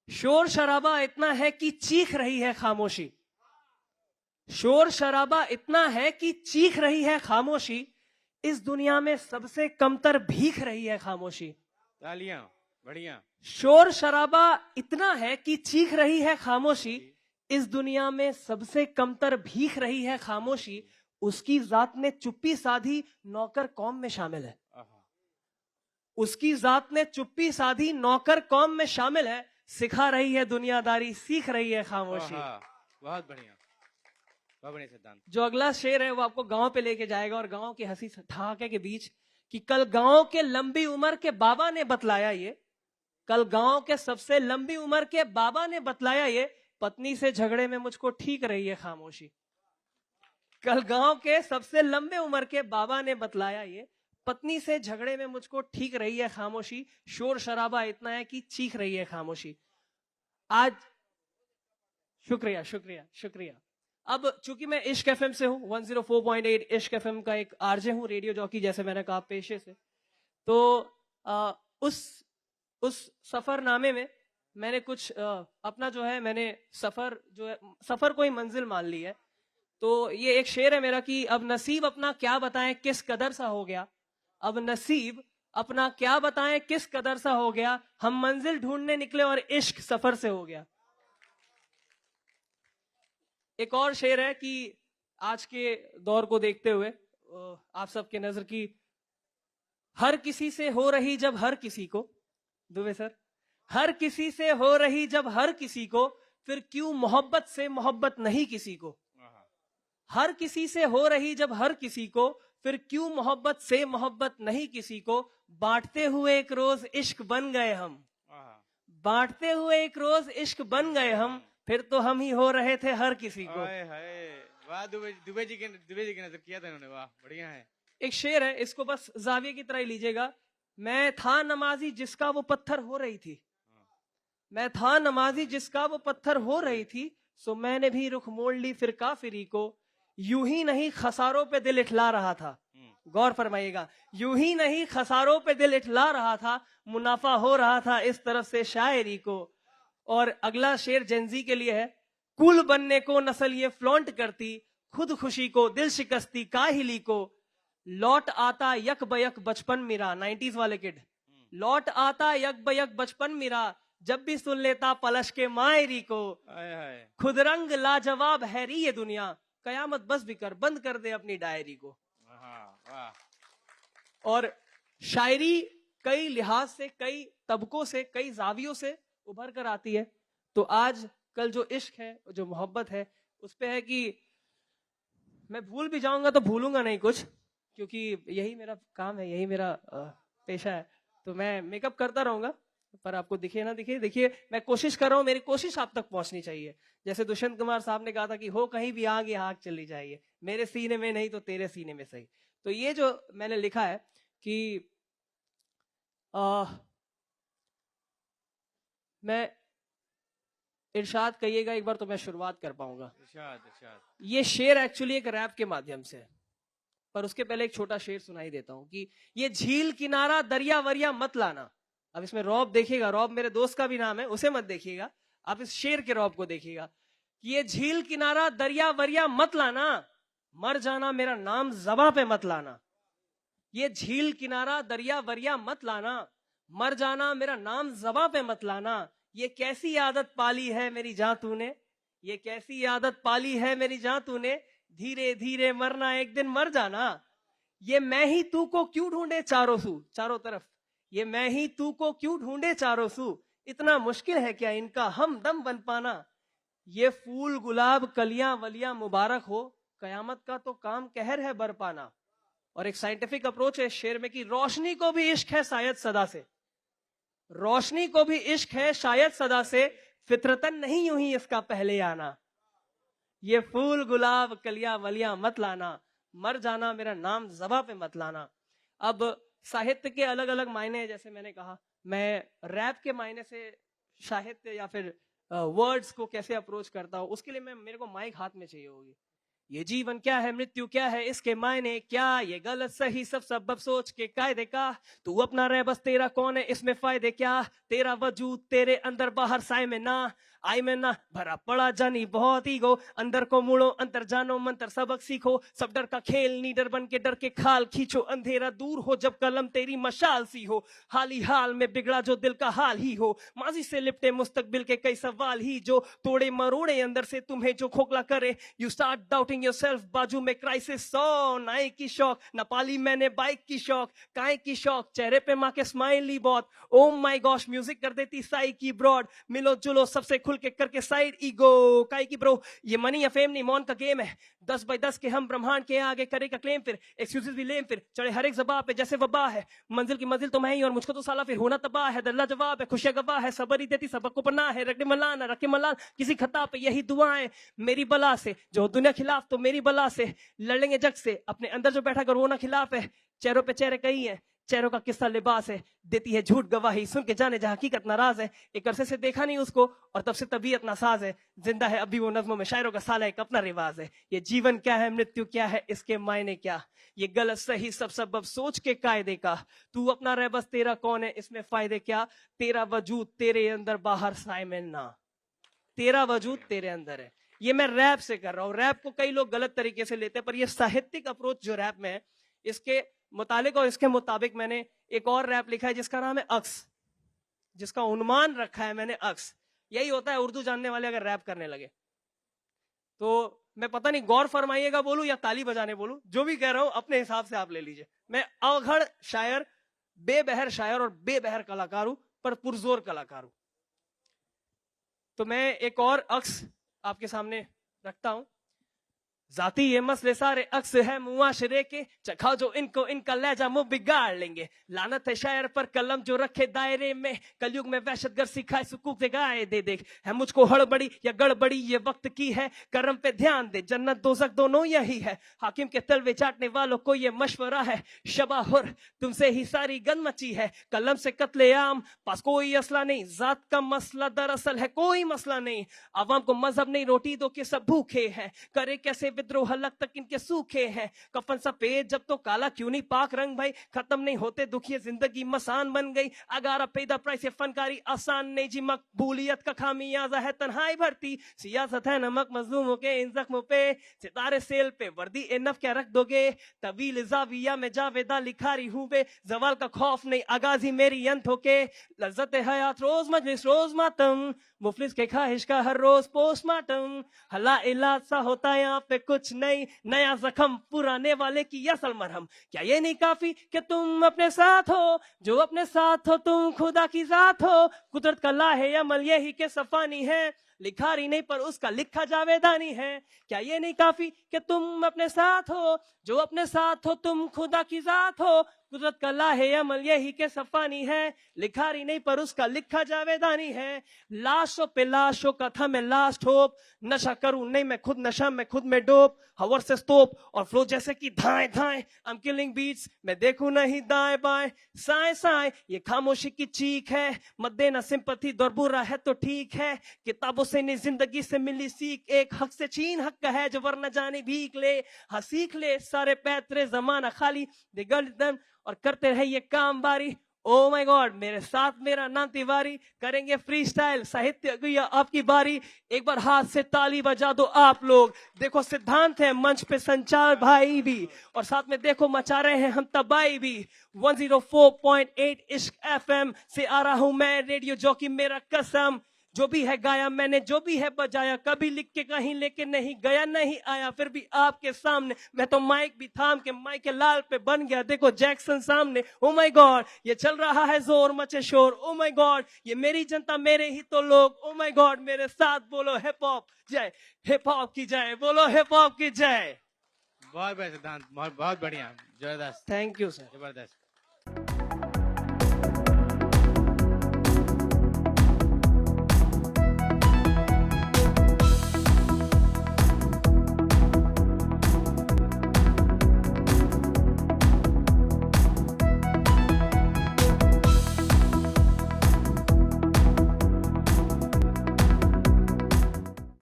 शोर शराबा इतना है कि चीख रही है खामोशी। शोर शराबा इतना है कि चीख रही है खामोशी। इस दुनिया में सबसे कमतर भीख रही है खामोशी। तालियां, बढ़िया। शोर शराबा इतना है कि चीख रही है खामोशी। इस दुनिया में सबसे कमतर भीख रही है खामोशी। उसकी जात ने चुप्पी साधी, नौकर कौम में शामिल है। उसकी जात ने चुप्पी साधी, नौकर कौम में शामिल है। सिखा रही है दुनियादारी, सीख रही है खामोशी। बहुत बढ़िया, बहुत बढ़िया सिद्धांत। जो अगला शेर है वो आपको गांव पे लेके जाएगा, और गांव की हंसी ठहाके के बीच कि कल गांव के लंबी उम्र के बाबा ने बतलाया ये, कल गांव के सबसे लंबी उम्र के बाबा ने बतलाया ये, पत्नी से झगड़े में मुझको ठीक रही है खामोशी। कल गांव के सबसे लंबे उम्र के बाबा ने बतलाया ये, पत्नी से झगड़े में मुझको ठीक रही है खामोशी। शोर शराबा इतना है कि चीख रही है खामोशी। आज शुक्रिया शुक्रिया शुक्रिया। अब चूंकि मैं इश्क एफएम से हूं, 104.8 इश्क एफएम का एक आरजे हूं, रेडियो जॉकी जैसे मैंने कहा पेशे से, तो उस सफरनामे में मैंने कुछ अपना जो है, मैंने सफर जो है, सफर को ही मंजिल मान ली है। तो ये एक शेर है मेरा कि अब नसीब अपना क्या बताएं किस कदर सा हो गया। अब नसीब अपना क्या बताएं किस कदर सा हो गया। हम मंजिल ढूंढने निकले और इश्क सफर से हो गया। एक और शेर है कि आज के दौर को देखते हुए आप सबके नजर की, हर किसी से हो रही जब हर किसी को, दुबे सर, हर किसी से हो रही जब हर किसी को, फिर क्यों मोहब्बत से मोहब्बत नहीं किसी को। हर किसी से हो रही जब हर किसी को, फिर क्यों मोहब्बत से मोहब्बत नहीं किसी को। बांटते हुए एक रोज इश्क बन गए हम, बांटते हुए एक रोज इश्क बन गए हम, फिर तो हम ही हो रहे थे हर किसी को। वाह, दुबे जी की नजर किया था इन्होंने, वाह बढ़िया है। एक शेर है, इसको बस जाविये की तरह ही लीजिएगा। मैं था नमाजी जिसका वो पत्थर हो रही थी, मैं था नमाजी जिसका वो पत्थर हो रही थी, सो मैंने भी रुख मोड़ ली फिर काफिरी को। यूं ही नहीं खसारों पे दिल इठला रहा था, गौर फरमाइएगा, यूं ही नहीं खसारों पे दिल इठला रहा था, मुनाफा हो रहा था इस तरफ से शायरी को। और अगला शेर जेंजी के लिए है, कुल बनने को नस्ल ये फ्लॉन्ट करती, खुद खुशी को दिल शिकस्ती काहिली को। लौट आता यक बयक बचपन मेरा, 90s वाले किड, लौट आता यक बयक बचपन मेरा, जब भी सुन लेता पलश के मायरी को। खुद रंग लाजवाब हैरी ये दुनिया, कयामत बस भी कर बंद कर दे अपनी डायरी को। और शायरी कई लिहाज से, कई तबकों से, कई जावियों से उभर कर आती है। तो आज कल जो इश्क है, जो मोहब्बत है, उस पे है कि मैं भूल भी जाऊंगा तो भूलूंगा नहीं कुछ, क्योंकि यही मेरा काम है, यही मेरा पेशा है। तो मैं मेकअप करता रहूंगा, पर आपको दिखे ना दिखे, देखिए मैं कोशिश कर रहा हूं, मेरी कोशिश आप तक पहुंचनी चाहिए। जैसे दुष्यंत कुमार साहब ने कहा था कि हो कहीं भी आग, ये आग चली जाइए, मेरे सीने में नहीं तो तेरे सीने में सही। तो ये जो मैंने लिखा है कि मैं इरशाद कहिएगा एक बार तो मैं शुरुआत कर पाऊंगा। इरशाद। ये शेर एक्चुअली एक रैप के माध्यम से है, पर उसके पहले एक छोटा शेर सुनाई देता हूं कि ये झील किनारा दरिया वरिया मत लाना। अब इसमें रौब देखिएगा, रौब मेरे दोस्त का भी नाम है, उसे मत देखिएगा, आप इस शेर के रौब को देखिएगा कि ये झील किनारा दरिया वरिया मत लाना, मर जाना मेरा नाम ज़बां पे मत लाना। ये झील किनारा दरिया वरिया मत लाना, मर जाना मेरा नाम ज़बां पे मत लाना। ये कैसी आदत पाली है मेरी जान तूने, ये कैसी आदत पाली है मेरी जान तूने, धीरे धीरे मरना एक दिन मर जाना। ये मैं ही तू को क्यों ढूंढे चारों सू, चारों तरफ, ये मैं ही तू को क्यों ढूंढे चारों सू, इतना मुश्किल है क्या इनका हमदम बन पाना। ये फूल गुलाब कलियां वलियां मुबारक हो, कयामत का तो काम कहर है बरपाना। और एक साइंटिफिक अप्रोच है शेर में कि रोशनी को भी इश्क है शायद सदा से, रोशनी को भी इश्क है शायद सदा से, फितरतन नहीं यूं ही इसका पहले आना। ये फूल गुलाब कलियां वलियां मत लाना, मर जाना मेरा नाम ज़बां पे मत लाना। अब साहित्य के अलग अलग मायने हैं, जैसे मैंने कहा मैं रैप के मायने से साहित्य या फिर वर्ड्स को कैसे अप्रोच करता हूं, उसके लिए मेरे को माइक हाथ में चाहिए होगी। ये जीवन क्या है, मृत्यु क्या है, इसके मायने क्या, ये गलत सही सब सबब सोच के कायदे का, तू अपना रह बस तेरा कौन है, इसमें फायदे क्या, तेरा वजूद तेरे अंदर बाहर साए में ना, आई में ना भरा पड़ा जानी बहुत ईगो, अंदर को मुड़ो अंतर जानो मंत्र सबक सीखो, सब डर का खेल नीडर बन के डर के खाल खींचो, अंधेरा दूर हो जब कलम तेरी मशाल सी हो, हाल ही हाल में बिगड़ा जो दिल का हाल ही हो, माजी से लिपटे मुस्तकबिल के कई सवाल ही जो तोड़े मरोड़े अंदर से तुम्हें जो खोखला करे, यू स्टार्ट डाउटिंग योरसेल्फ, बाजू में क्राइसिस, सो नाई की शौक न पाली मैंने बाइक की शौक, काय की शौक चेहरे पे माँ के स्माइल ही बहुत, ओ माय गॉश म्यूजिक कर देती साई की ब्रॉड, मिलो जुलो सबसे खुल के करके साइड ईगो काय की ब्रो, ये मनी या फेम नहीं मौन का गेम है, 10 बाय 10 के हम ब्रह्मांड के आगे करेगा क्लेम, फिर एक्सक्यूजेस भी लेम, फिर चढ़े हर एक ज़बान पे जैसे वबा है, मंजिल की मंजिल तो मैं ही और मुझको तो साला फिर होना तबाह है, दल्ला जवाब है खुशियां गवाह है, सबर ही देती सबक को पनाह है, रखे मलाना रखे मलान किसी खता पे यही दुआएं, मेरी बला से जो दुनिया खिलाफ तो मेरी बला से लड़ेंगे जग से, अपने अंदर जो बैठा कर वो ना खिलाफ है, चेहरों पे चेहरे कई है, चेहरों का किस्सा लिबास है, देती है झूठ गवाही, सुन के जाने जहां हकीकत नाराज है, एक अरसे से देखा नहीं उसको और तब से तबीयत नासाज है, जिंदा है अभी वो नज़्मों में, शायरों का साला एक अपना रिवाज है, ये जीवन क्या है, मृत्यु क्या है, इसके मायने क्या, ये गलत सही सब सबब सोच के कायदे का, तू अपना रह बस तेरा कौन है, इसमें फायदे क्या, तेरा वजूद तेरे अंदर बाहर साए में ना, तेरा वजूद तेरे अंदर है। ये मैं रैप से कर रहा हूँ, रैप को कई लोग गलत तरीके से लेते हैं, पर ये साहित्यिक अप्रोच जो रैप में है, इसके मुतालिक और इसके मुताबिक मैंने एक और रैप लिखा है जिसका नाम है अक्स, जिसका उन्मान रखा है मैंने अक्स। यही होता है उर्दू जानने वाले अगर रैप करने लगे तो, मैं पता नहीं गौर फरमाइएगा बोलूं या ताली बजाने बोलूं, जो भी कह रहा हूं अपने हिसाब से आप ले लीजिए। मैं अवघड़ शायर, बेबहर शायर और बेबहर कलाकार हूं, पर पुरजोर कलाकार हूं। तो मैं एक और अक्स आपके सामने रखता हूं। जाती ये मसले सारे अक्स है मुआशरे के, चखा जो इनको इनका लहजा मुंह बिगाड़ लेंगे, लानत है शायर पर कलम जो रखे दायरे में, कलयुग में वहशतगर सिखाए सुकूक से गाए दे देख, है मुझको हड़बड़ी या गड़बड़ी ये वक्त की है, करम पे ध्यान दे जन्नत दोजख दोनों यही है, हाकिम के तलवे चाटने वालों को ये मशवरा है, शबा हुर तुमसे ही सारी गन मची है, कलम से कत्ले आम पास कोई असला नहीं, जात का मसला दरअसल है कोई मसला नहीं, आवाम को मजहब नहीं रोटी दो के सब भूखे हैं, करे कैसे विद्रोह हलक तक इनके सूखे हैं, कफन सफेद जब तो काला क्यों नहीं पाक रंग भाई, खत्म नहीं होते दुखिए जिंदगी मसान बन गई, अगारा पैदा प्राइस फनकारी आसान नहीं जी, मकबूलियत का खामियाजा है तन्हाई भरती, सियासत है नमक मजलूमों के इन जख्मों पे, सितारे सेल पे वर्दी एनफ क्या रख दोगे, तवील जाविया में जावेदा लिखारी हूँ बे, जवाल का खौफ नहीं आगाजी मेरी अंत होके, लज्जत हयात रोज मजलिस रोज मातम, मुफलिस के ख्वाहिश का हर रोज पोस्टमार्टम, हला इलाज सा होता है यहाँ पे कुछ नहीं, नया जख्म पुराने वाले की असल मरहम, क्या ये नहीं काफी कि तुम अपने साथ हो, जो अपने साथ हो तुम खुदा की जात हो, कुदरत का लाहे अमल यही के सफानी है, लिखारी नहीं पर उसका लिखा जावेदानी है, क्या ये नहीं काफी कि तुम अपने साथ हो, जो अपने साथ हो तुम खुदा की जात हो, कुदरत का लाहे अमल यही के सफानी है, लिखारी नहीं पर उसका लिखा जावेदानी है, लाशों पे लाशों का था मैं लास्ट होप, नशा करूं नहीं मैं खुद नशा में खुद में डोप, हवर से स्तोप और फ्लो जैसे कि धाएं धाएं, आई एम किलिंग बीट्स मैं देखूं नहीं दाएं बाएं, साए साए ये खामोशी की चीख है, मत देना सिंपैथी दौर बुरा है तो ठीक है, किताबों से नहीं जिंदगी से मिली सीख, एक हक से छीन हक का है जो वरना जाने भीख ले, हाँ सीख ले सारे पैतरे जमाना खाली दे गर्दन और करते रहे ये काम बारी, ओ माय गॉड मेरे साथ मेरा नाम तिवारी, करेंगे फ्री स्टाइल साहित्य गुया आपकी बारी, एक बार हाथ से ताली बजा दो आप लोग, देखो सिद्धांत है मंच पे संचार भाई भी, और साथ में देखो मचा रहे हैं हम तबाही भी, 104.8 इश्क FM से आ रहा हूं मैं रेडियो जॉकी मेरा कसम, जो भी है गाया मैंने जो भी है बजाया, कभी लिख के कहीं लेके नहीं गया नहीं आया, फिर भी आपके सामने मैं तो माइक भी थाम के माइक के लाल पे बन गया, देखो जैक्सन सामने, ओ माय गॉड ये चल रहा है जोर मचे शोर, ओ माय गॉड ये मेरी जनता मेरे ही तो लोग, ओ माय गॉड मेरे साथ बोलो हिप हॉप जय, हिप हॉप की जय, बोलो हिप हॉप की जय। बहुत बढ़िया सिद्धांत, बहुत बढ़िया, जबरदस्त, थैंक यू सर। जबरदस्त।